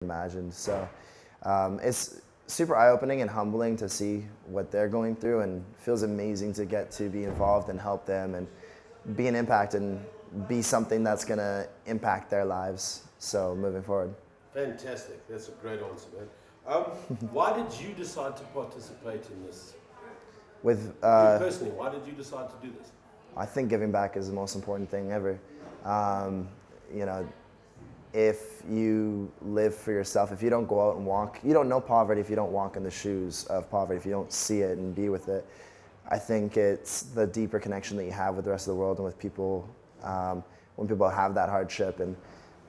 imagined. So it's super eye-opening and humbling to see what they're going through, and feels amazing to get to be involved and help them and be an impact and be something that's going to impact their lives. So moving forward. Fantastic. That's a great answer, man. Why did you decide to participate in this? With You personally, why did you decide to do this? I think giving back is the most important thing ever. You know, if you live for yourself, if you don't go out and walk, you don't know poverty if you don't walk in the shoes of poverty, if you don't see it and be with it. I think it's the deeper connection that you have with the rest of the world and with people when people have that hardship, and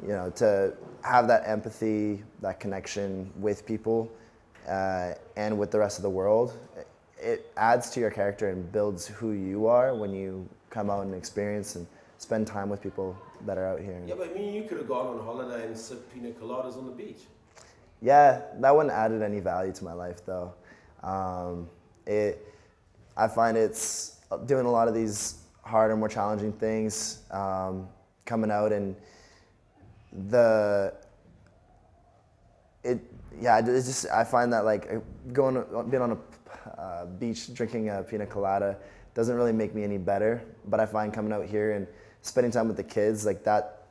you know, to have that empathy, that connection with people and with the rest of the world. It adds to your character and builds who you are when you come out and experience and spend time with people that are out here. Yeah, but I mean, you could have gone on holiday and sipped pina coladas on the beach. Yeah, that wouldn't added any value to my life though. I find it's doing a lot of these harder, more challenging things, coming out and I find that like being on a beach drinking a pina colada doesn't really make me any better, but I find coming out here and spending time with the kids, like that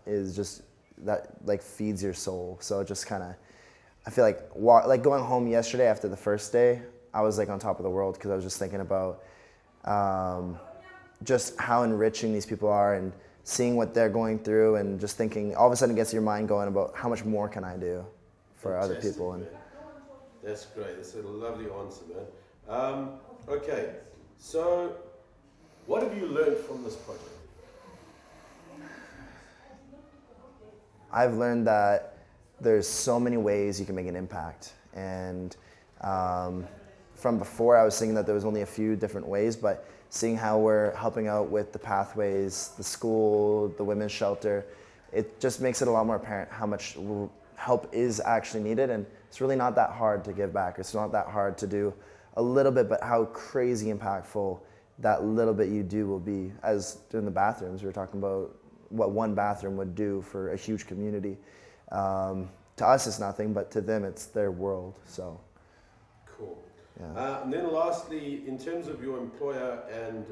like feeds your soul. So it just kind of, I feel like going home yesterday after the first day, I was like on top of the world because I was just thinking about just how enriching these people are and seeing what they're going through, and just thinking, all of a sudden it gets your mind going about how much more can I do for other people. And that's great. That's a lovely answer, man. Okay, so what have you learned from this project? I've learned that there's so many ways you can make an impact, and from before I was thinking that there was only a few different ways, but seeing how we're helping out with the pathways, the school, the women's shelter, it just makes it a lot more apparent how much help is actually needed, and it's really not that hard to give back. It's not that hard to do a little bit, but how crazy impactful that little bit you do will be. As doing the bathrooms, we were talking about what one bathroom would do for a huge community. To us it's nothing, but to them it's their world. So cool. Yeah. And then lastly, in terms of your employer and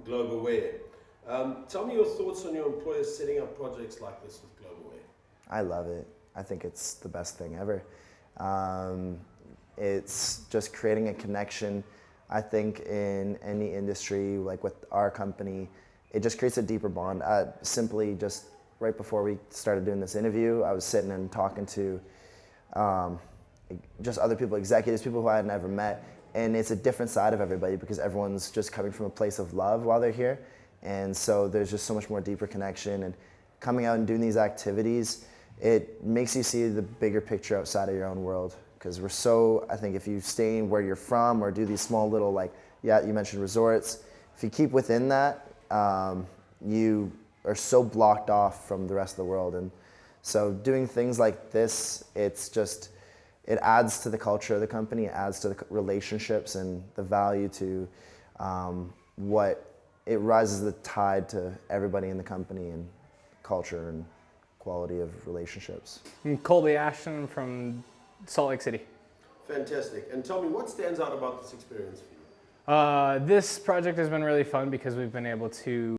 Globalware, tell me your thoughts on your employers setting up projects like this with Globalware. I love it. I think it's the best thing ever. It's just creating a connection. I think in any industry, like with our company, it just creates a deeper bond. Simply just right before we started doing this interview, I was sitting and talking to just other people, executives, people who I had never met, and it's a different side of everybody because everyone's just coming from a place of love while they're here, and so there's just so much more deeper connection. And coming out and doing these activities, it makes you see the bigger picture outside of your own world, because I think if you stay where you're from or do these small little, like, yeah, you mentioned resorts, if you keep within that, you are so blocked off from the rest of the world. And so doing things like this, it adds to the culture of the company, it adds to the relationships and the value to it rises the tide to everybody in the company, and culture and quality of relationships. I'm Colby Ashton from Salt Lake City. Fantastic. And tell me, what stands out about this experience for you? This project has been really fun because we've been able to